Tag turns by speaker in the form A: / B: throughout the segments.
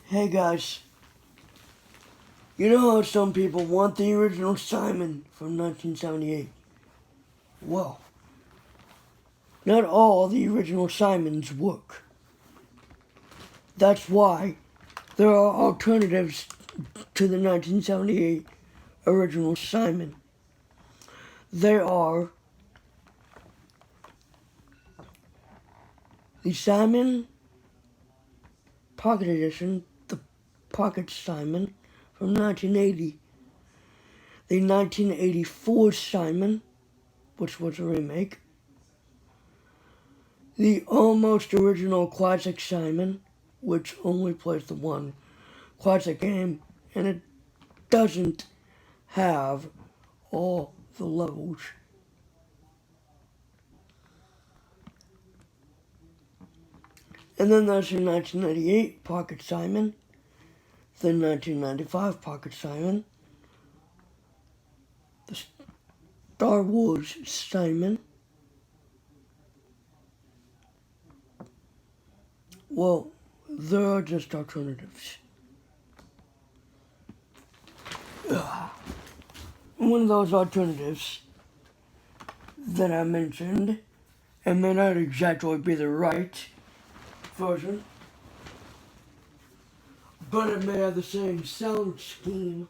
A: Hey guys, you know how some people want the original Simon from 1978? Well, not all the original Simons work. That's why there are alternatives to the 1978 original Simon. They are the Simon Pocket Edition, the Pocket Simon from 1980, the 1984 Simon, which was a remake, the almost original Classic Simon, which only plays the one classic game, and it doesn't have all the levels. And then there's the 1998 Pocket Simon, the 1995 Pocket Simon, the Star Wars Simon. Well, there are just alternatives. One of those alternatives that I mentioned, and may not exactly be the right version, but it may have the same sound scheme,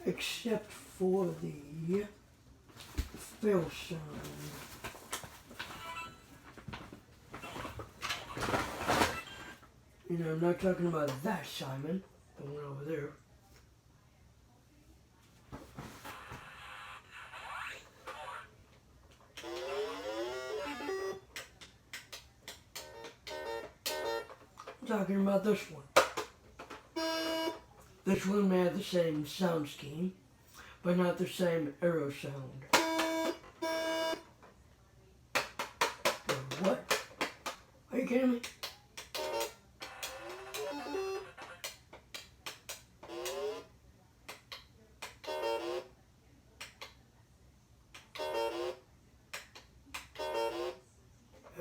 A: except for the fail sound. You know, I'm not talking about that Simon, the one over there. I'm talking about this one. This one may have the same sound scheme, but not the same arrow sound. What? Are you kidding me?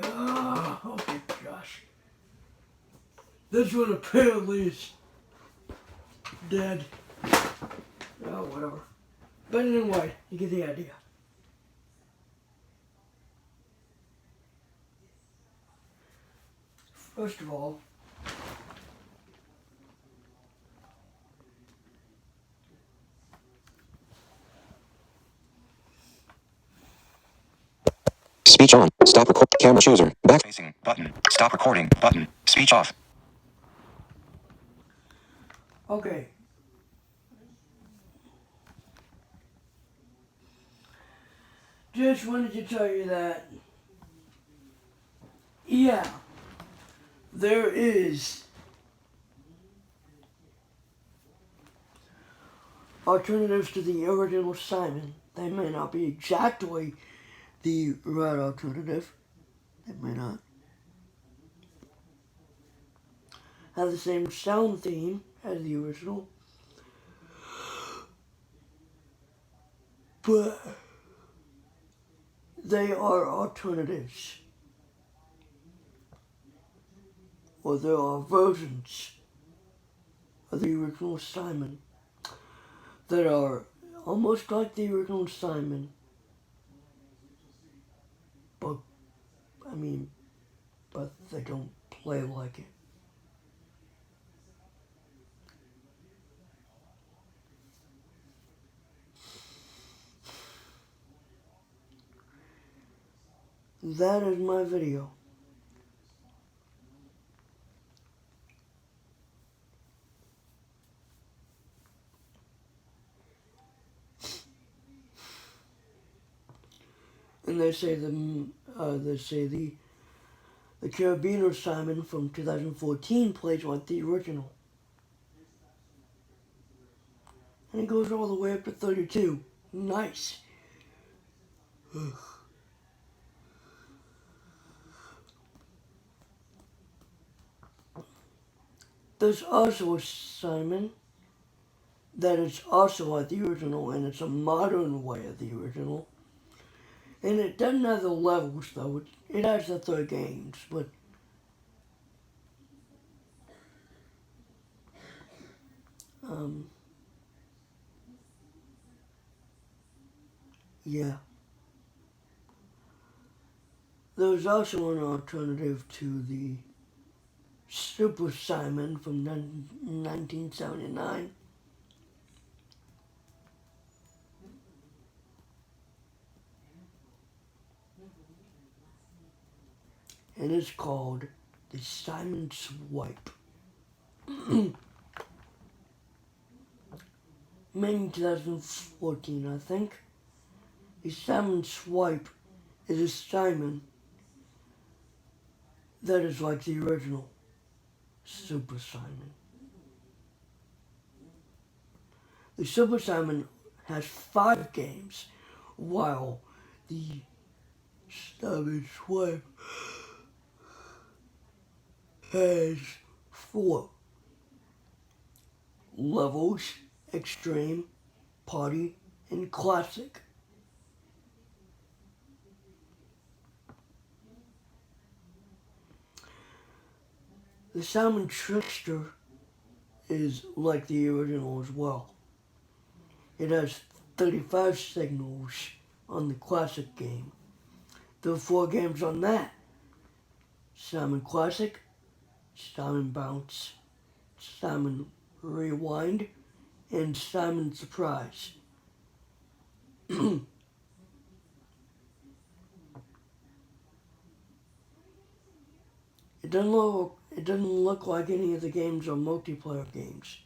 A: Oh my gosh. This one apparently is dead. Oh, whatever. But anyway, you get the idea. First of all,
B: Speech on. Stop record. Camera chooser. Back facing button. Stop recording button. Speech off.
A: okay. Just wanted to tell you that, yeah, there is alternatives to the original Simon. They may not be exactly the right alternative. They may not have the same sound theme as the original. But they are alternatives. Or there are versions of the original Simon that are almost like the original Simon. But they don't play like it. That is my video. And they say the Carabiner Simon from 2014 plays like the original. And it goes all the way up to 32. Nice. There's also a Simon that is also like the original, and it's a modern way of the original. And it doesn't have the levels, though. It has the 3 games, but Yeah. There's also an alternative to the Super Simon from 1979. And it's called the Simon Swipe. Made in 2014, I think. The Simon Swipe is a Simon that is like the original Super Simon. The Super Simon has 5 games, while the Simon Swipe has 4 levels: Extreme, Party, and Classic. The Simon Trickster is like the original as well. It has 35 signals on the Classic game. There are 4 games on that: Simon Classic, Simon Bounce, Simon Rewind, and Simon Surprise. It doesn't look like any of the games are multiplayer games.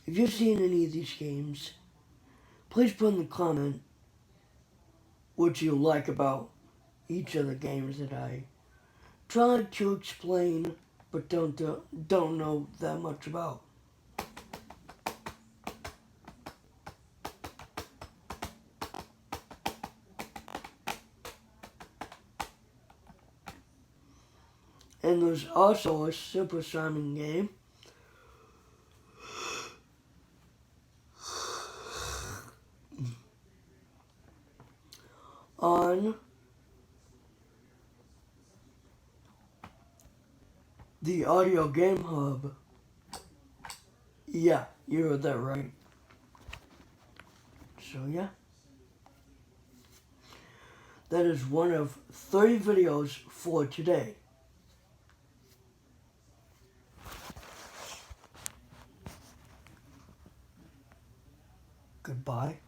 A: If you've seen any of these games, please put in the comment what you like about each of the games that I tried to explain but don't know that much about. And there's also a Super Simon game on the Audio Game Hub. Yeah, you heard that right. So yeah, that is one of 3 videos for today. Goodbye.